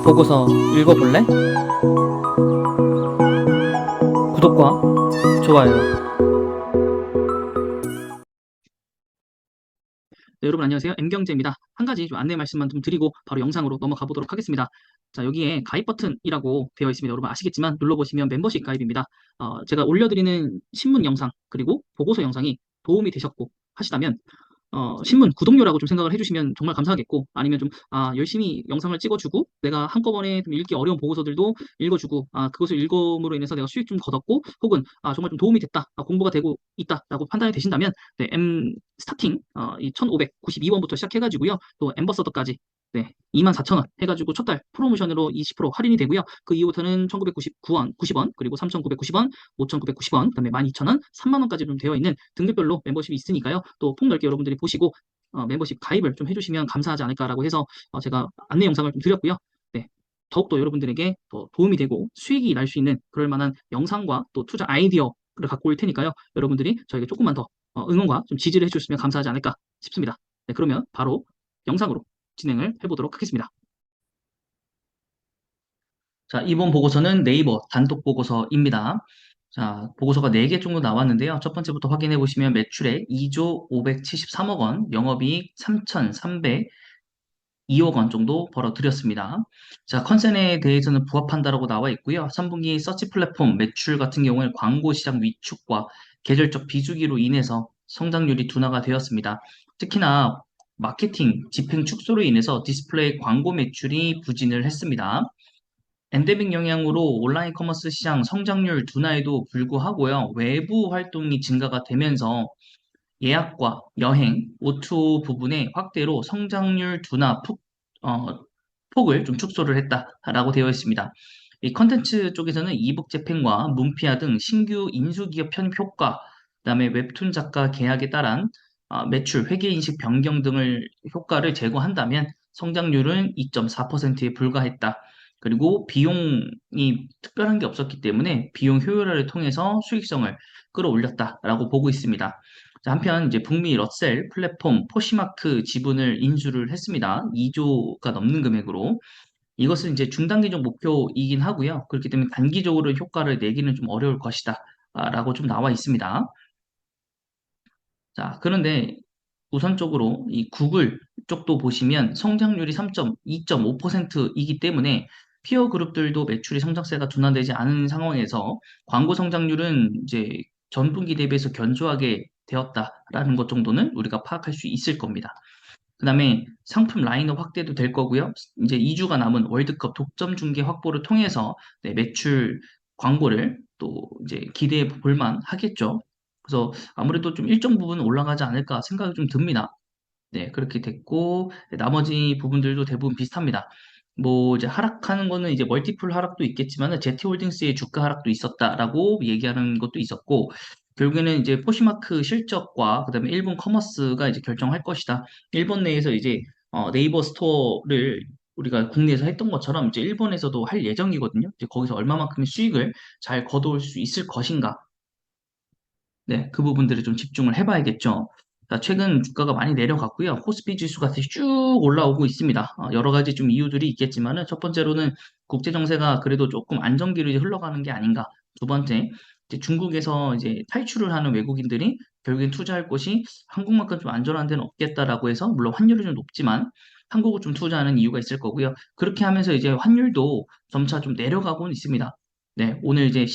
보고서 읽어볼래? 구독과 좋아요. 네, 여러분 안녕하세요. M경제입니다. 한 가지 좀 안내 말씀만 좀 드리고 바로 영상으로 넘어가 보도록 하겠습니다. 자, 여기에 가입 버튼이라고 되어 있습니다. 여러분 아시겠지만 눌러보시면 멤버십 가입입니다. 제가 올려드리는 신문 영상 그리고 보고서 영상이 도움이 되셨고 하시다면 신문 구독료라고 좀 생각을 해주시면 정말 감사하겠고, 아니면 좀, 열심히 영상을 찍어주고, 내가 한꺼번에 좀 읽기 어려운 보고서들도 읽어주고, 그것을 읽음으로 인해서 내가 수익 좀 거뒀고, 혹은, 정말 좀 도움이 됐다, 공부가 되고 있다라고 판단이 되신다면, 네, M 스타팅, 이 1592원부터 시작해가지고요, 또 엠버서더까지, 네, 24,000원 해가지고 첫 달 프로모션으로 20% 할인이 되고요. 그 이후부터는 1,999원, 90원, 그리고 3,990원, 5,990원, 그다음에 12,000원, 3만 원까지 좀 되어 있는 등급별로 멤버십이 있으니까요. 또 폭넓게 여러분들이 보시고 멤버십 가입을 좀 해주시면 감사하지 않을까라고 해서 제가 안내 영상을 좀 드렸고요. 네, 더욱더 여러분들에게 더 도움이 되고 수익이 날 수 있는 그럴 만한 영상과 또 투자 아이디어를 갖고 올 테니까요. 여러분들이 저에게 조금만 더 응원과 좀 지지를 해주시면 감사하지 않을까 싶습니다. 네, 그러면 바로 영상으로 진행을 해보도록 하겠습니다. 자, 이번 보고서는 네이버 단독 보고서입니다. 자, 보고서가 4개 정도 나왔는데요. 첫 번째부터 확인해 보시면 매출액 2조 573억 원, 영업이익 3,302억 원 정도 벌어들였습니다. 자, 컨센에 대해서는 부합한다라고 나와 있고요. 3분기 서치 플랫폼 매출 같은 경우에 광고 시장 위축과 계절적 비수기로 인해서 성장률이 둔화가 되었습니다. 특히나 마케팅 집행 축소로 인해서 디스플레이 광고 매출이 부진을 했습니다. 엔데믹 영향으로 온라인 커머스 시장 성장률 둔화에도 불구하고요, 외부 활동이 증가가 되면서 예약과 여행, O2O 부분의 확대로 성장률 둔화 폭을 좀 축소를 했다라고 되어 있습니다. 이 컨텐츠 쪽에서는 이북 재팬과 문피아 등 신규 인수기업 편입 효과, 그다음에 웹툰 작가 계약에 따른 매출 회계 인식 변경 등을 효과를 제거한다면 성장률은 2.4%에 불과했다. 그리고 비용이 특별한 게 없었기 때문에 비용 효율화를 통해서 수익성을 끌어올렸다라고 보고 있습니다. 자, 한편 이제 북미 러셀 플랫폼 포시마크 지분을 인수를 했습니다. 2조가 넘는 금액으로. 이것은 이제 중단기적 목표이긴 하고요. 그렇기 때문에 단기적으로 효과를 내기는 좀 어려울 것이다. 라고 좀 나와 있습니다. 자, 그런데 우선적으로 이 구글 쪽도 보시면 성장률이 2.5%이기 때문에 피어 그룹들도 매출이 성장세가 둔화되지 않은 상황에서 광고 성장률은 이제 전분기 대비해서 견조하게 되었다라는 것 정도는 우리가 파악할 수 있을 겁니다. 그 다음에 상품 라인업 확대도 될 거고요. 이제 2주가 남은 월드컵 독점 중계 확보를 통해서 네, 매출 광고를 또 이제 기대해 볼만 하겠죠. 그래서 아무래도 좀 일정 부분 올라가지 않을까 생각이 좀 듭니다. 네, 그렇게 됐고, 나머지 부분들도 대부분 비슷합니다. 뭐, 이제 하락하는 거는 이제 멀티플 하락도 있겠지만, 제티홀딩스의 주가 하락도 있었다라고 얘기하는 것도 있었고, 결국에는 이제 포시마크 실적과 그다음에 일본 커머스가 이제 결정할 것이다. 일본 내에서 이제 네이버 스토어를 우리가 국내에서 했던 것처럼 이제 일본에서도 할 예정이거든요. 이제 거기서 얼마만큼의 수익을 잘 거둬올 수 있을 것인가. 네, 그 부분들을 좀 집중을 해봐야겠죠. 자, 최근 주가가 많이 내려갔고요. 코스피 지수가 다시 쭉 올라오고 있습니다. 여러 가지 좀 이유들이 있겠지만은 첫 번째로는 국제 정세가 그래도 조금 안정기로 이제 흘러가는 게 아닌가. 두 번째, 이제 중국에서 이제 탈출을 하는 외국인들이 결국엔 투자할 곳이 한국만큼 좀 안전한 데는 없겠다라고 해서 물론 환율이 좀 높지만 한국을 좀 투자하는 이유가 있을 거고요. 그렇게 하면서 이제 환율도 점차 좀 내려가고는 있습니다. 네, 오늘 이제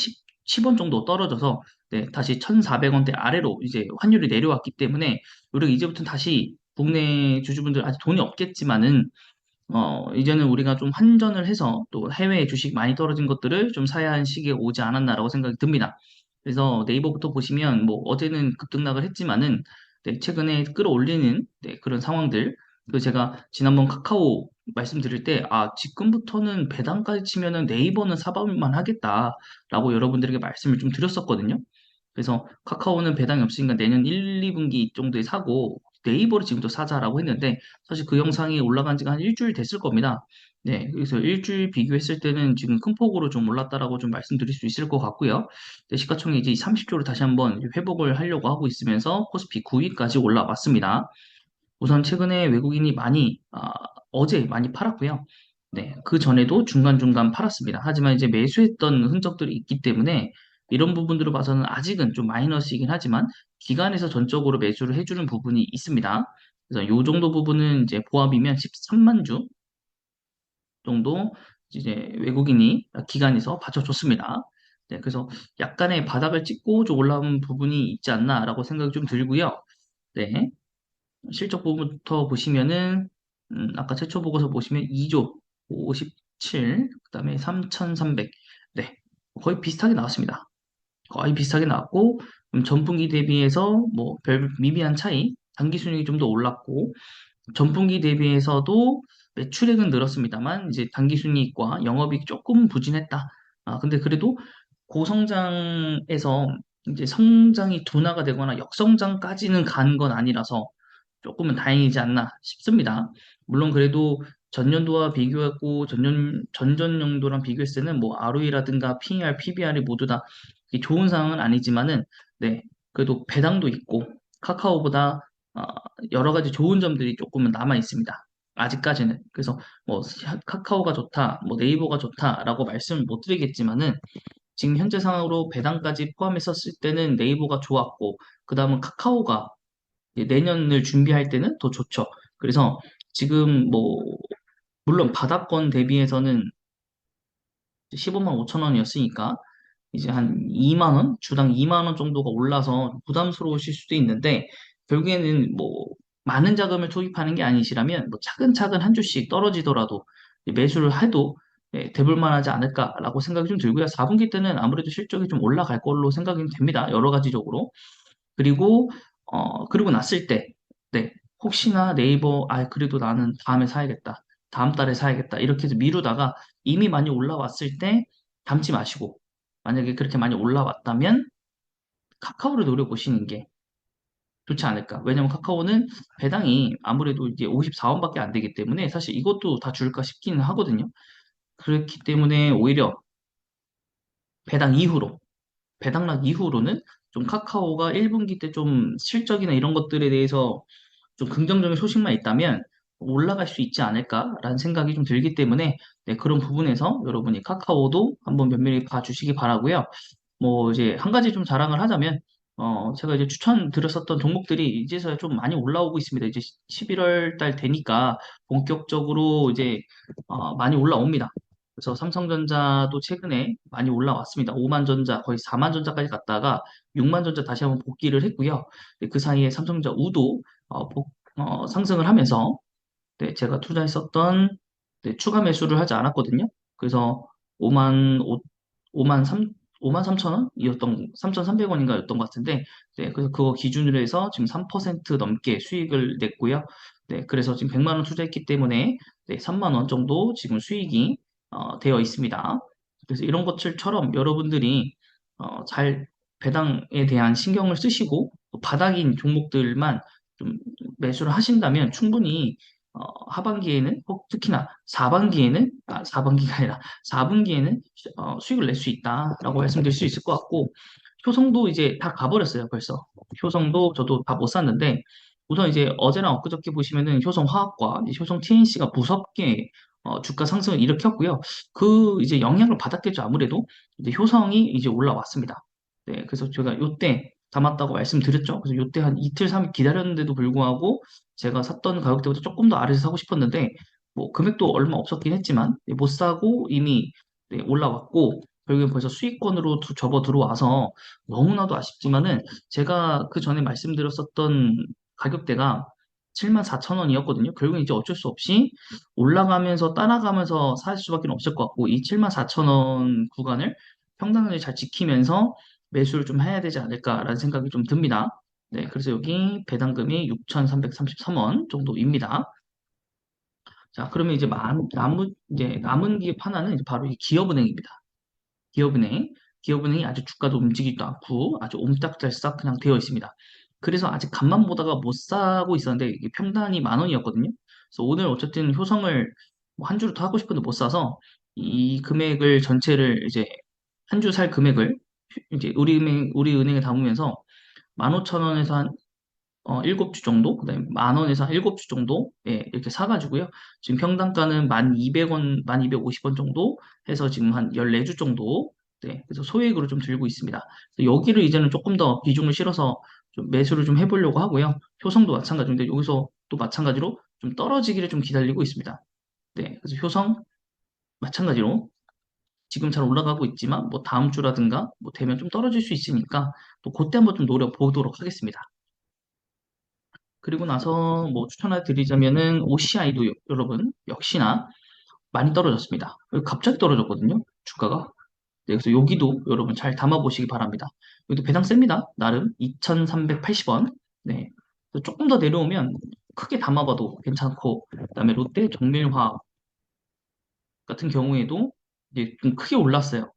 10원 정도 떨어져서 네, 다시 1,400원대 아래로 이제 환율이 내려왔기 때문에 우리가 이제부터 다시 국내 주주분들 아직 돈이 없겠지만은 이제는 우리가 좀 환전을 해서 또 해외 주식 많이 떨어진 것들을 좀 사야 하는 시기에 오지 않았나라고 생각이 듭니다. 그래서 네이버부터 보시면 뭐 어제는 급등락을 했지만은 네, 최근에 끌어올리는 네, 그런 상황들. 그 제가 지난번 카카오 말씀드릴 때 지금부터는 배당까지 치면은 네이버는 사볼만 하겠다라고 여러분들에게 말씀을 좀 드렸었거든요. 그래서 카카오는 배당이 없으니까 내년 1, 2분기 정도에 사고 네이버를 지금부터 사자라고 했는데 사실 그 영상이 올라간 지가 한 일주일 됐을 겁니다. 네, 그래서 일주일 비교했을 때는 지금 큰 폭으로 좀 올랐다라고 좀 말씀드릴 수 있을 것 같고요. 네, 시가총액 이제 30조로 다시 한번 회복을 하려고 하고 있으면서 코스피 9위까지 올라왔습니다. 우선 최근에 외국인이 많이 어제 많이 팔았고요. 네, 그 전에도 중간중간 팔았습니다. 하지만 이제 매수했던 흔적들이 있기 때문에 이런 부분들을 봐서는 아직은 좀 마이너스이긴 하지만 기관에서 전적으로 매수를 해주는 부분이 있습니다. 그래서 이 정도 부분은 이제 보합이면 13만 주 정도 이제 외국인이 기관에서 받쳐줬습니다. 네, 그래서 약간의 바닥을 찍고 좀 올라온 부분이 있지 않나라고 생각이 좀 들고요. 네, 실적 부분부터 보시면은 아까 최초 보고서 보시면 2조 57, 그다음에 3,300. 네. 거의 비슷하게 나왔습니다. 거의 비슷하게 나왔고 전분기 대비해서 뭐 별 미미한 차이, 당기 순이익이 좀 더 올랐고 전분기 대비해서도 매출액은 늘었습니다만 이제 당기순이익과 영업이익 조금 부진했다. 근데 그래도 고성장에서 이제 성장이 둔화가 되거나 역성장까지는 간 건 아니라서 조금은 다행이지 않나 싶습니다. 물론 그래도 전년도와 비교하고 전전년도랑 비교했을 때는 뭐 ROE라든가 PER, PBR이 모두 다 좋은 상황은 아니지만은 네, 그래도 배당도 있고 카카오보다 어, 여러 가지 좋은 점들이 조금은 남아 있습니다. 아직까지는. 그래서 뭐 카카오가 좋다, 뭐 네이버가 좋다라고 말씀을 못 드리겠지만은 지금 현재 상황으로 배당까지 포함했었을 때는 네이버가 좋았고 그 다음은 카카오가 이제 내년을 준비할 때는 더 좋죠. 그래서 지금 뭐 물론 바닥권 대비해서는 15만 5천 원이었으니까 이제 한 2만 원, 주당 2만 원 정도가 올라서 부담스러우실 수도 있는데 결국에는 뭐 많은 자금을 투입하는 게 아니시라면 뭐 차근차근 한 주씩 떨어지더라도 매수를 해도 돼볼 만하지 않을까라고 생각이 좀 들고요. 4분기 때는 아무래도 실적이 좀 올라갈 걸로 생각이 됩니다. 여러 가지적으로. 그리고 그리고 났을 때 네, 혹시나 네이버 그래도 나는 다음에 사야겠다. 다음 달에 사야겠다. 이렇게 해서 미루다가 이미 많이 올라왔을 때 담지 마시고 만약에 그렇게 많이 올라왔다면 카카오를 노려보시는 게 좋지 않을까. 왜냐면 카카오는 배당이 아무래도 이제 54원밖에 안 되기 때문에 사실 이것도 다 줄까 싶기는 하거든요. 그렇기 때문에 오히려 배당 이후로 배당락 이후로는 좀 카카오가 1분기 때 좀 실적이나 이런 것들에 대해서 좀 긍정적인 소식만 있다면 올라갈 수 있지 않을까라는 생각이 좀 들기 때문에 네, 그런 부분에서 여러분이 카카오도 한번 면밀히 봐주시기 바라고요. 뭐 이제 한 가지 좀 자랑을 하자면 제가 이제 추천드렸었던 종목들이 이제서야 좀 많이 올라오고 있습니다. 이제 11월 달 되니까 본격적으로 이제 많이 올라옵니다. 그래서 삼성전자도 최근에 많이 올라왔습니다. 5만 전자 거의 4만 전자까지 갔다가 6만 전자 다시 한번 복귀를 했고요. 네, 그 사이에 삼성전자 우도 상승을 하면서 네, 제가 투자했었던 네, 추가 매수를 하지 않았거든요. 그래서 5만 5만 5만 3천 원이었던 3,300원인가였던 것 같은데 네, 그래서 그거 기준으로 해서 지금 3% 넘게 수익을 냈고요. 네, 그래서 지금 100만 원 투자했기 때문에 네, 3만 원 정도 지금 수익이 되어 있습니다. 그래서 이런 것들처럼 여러분들이 잘 배당에 대한 신경을 쓰시고 또 바닥인 종목들만 좀 매수를 하신다면 충분히 하반기에는 혹 특히나 4반기에는 4반기가 아니라 4분기에는 수익을 낼 수 있다라고 말씀드릴 수 있을 것 같고 효성도 이제 다 가버렸어요 벌써. 효성도 저도 다 못 샀는데 우선 이제 어제랑 엊그저께 보시면은 효성화학과 이제 효성 TNC가 무섭게 주가 상승을 일으켰고요. 그 이제 영향을 받았겠죠. 아무래도 이제 효성이 이제 올라왔습니다. 네, 그래서 제가 요때 담았다고 말씀드렸죠. 그래서 요때 한 이틀, 3일 기다렸는데도 불구하고 제가 샀던 가격대보다 조금 더 아래서 사고 싶었는데 뭐 금액도 얼마 없었긴 했지만 못 사고 이미 네, 올라왔고 결국엔 벌써 수익권으로 접어 들어와서 너무나도 아쉽지만은 제가 그 전에 말씀드렸었던 가격대가 7만 4천 원이었거든요. 결국엔 이제 어쩔 수 없이 올라가면서 따라가면서 살 수밖에 없을 것 같고 이 7만 4천 원 구간을 평단을 잘 지키면서 매수를 좀 해야 되지 않을까라는 생각이 좀 듭니다. 네, 그래서 여기 배당금이 6,333원 정도입니다. 자, 그러면 이제 남은 기업 하나는 이제 바로 이 기업은행입니다. 기업은행. 기업은행이 아주 주가도 움직이지도 않고 아주 옴짝달싹 그냥 되어 있습니다. 그래서 아직 간만 보다가 못 사고 있었는데 이게 평단이 10,000원이었거든요. 그래서 오늘 어쨌든 효성을 뭐한 주를 더 하고 싶은데 못 사서 이 금액을 전체를 이제 한 주 살 금액을 이제 우리은행에 담으면서 15,000원에서 7주 정도, 그다음에 10,000원에서 7주 정도, 예, 이렇게 사가지고요. 지금 평당가는 1,200원, 1,250원 정도 해서 지금 한 14주 정도, 네, 그래서 소액으로 좀 들고 있습니다. 그래서 여기를 이제는 조금 더 비중을 실어서 좀 매수를 좀 해보려고 하고요. 효성도 마찬가지인데 여기서 또 마찬가지로 좀 떨어지기를 좀 기다리고 있습니다. 네, 그래서 효성 마찬가지로 지금 잘 올라가고 있지만 뭐 다음 주라든가 뭐 되면 좀 떨어질 수 있으니까 또 그때 한번 좀 노려보도록 하겠습니다. 그리고 나서 뭐 추천해 드리자면은 OCI도 여러분 역시나 많이 떨어졌습니다. 갑자기 떨어졌거든요. 주가가. 네, 그래서 여기도 여러분 잘 담아보시기 바랍니다. 여기도 배당 셉니다. 나름 2,380원. 네. 그래서 조금 더 내려오면 크게 담아봐도 괜찮고, 그다음에 롯데 정밀화학 같은 경우에도 이제 좀 크게 올랐어요.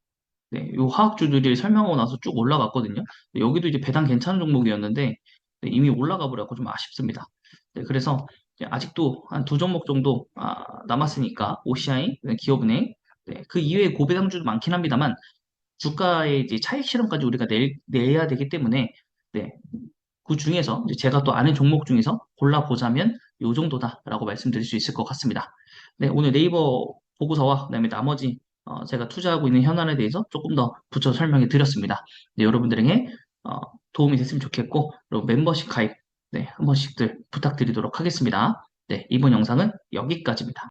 네, 요 화학주들이 설명하고 나서 쭉 올라갔거든요. 네, 여기도 이제 배당 괜찮은 종목이었는데 네, 이미 올라가 버려서 좀 아쉽습니다. 네, 그래서 이제 아직도 한 두 종목 정도 남았으니까 OCI, 네, 기업은행, 네, 그 이외에 고배당주도 많긴 합니다만 주가의 이제 차익 실현까지 우리가 내야 되기 때문에 네, 그 중에서 이제 제가 또 아는 종목 중에서 골라보자면 요 정도다라고 말씀드릴 수 있을 것 같습니다. 네, 오늘 네이버 보고서와 그다음에 나머지 제가 투자하고 있는 현안에 대해서 조금 더 붙여 설명해 드렸습니다. 네, 여러분들에게 어, 도움이 됐으면 좋겠고 그리고 멤버십 가입 네, 한 번씩들 부탁드리도록 하겠습니다. 네, 이번 영상은 여기까지입니다.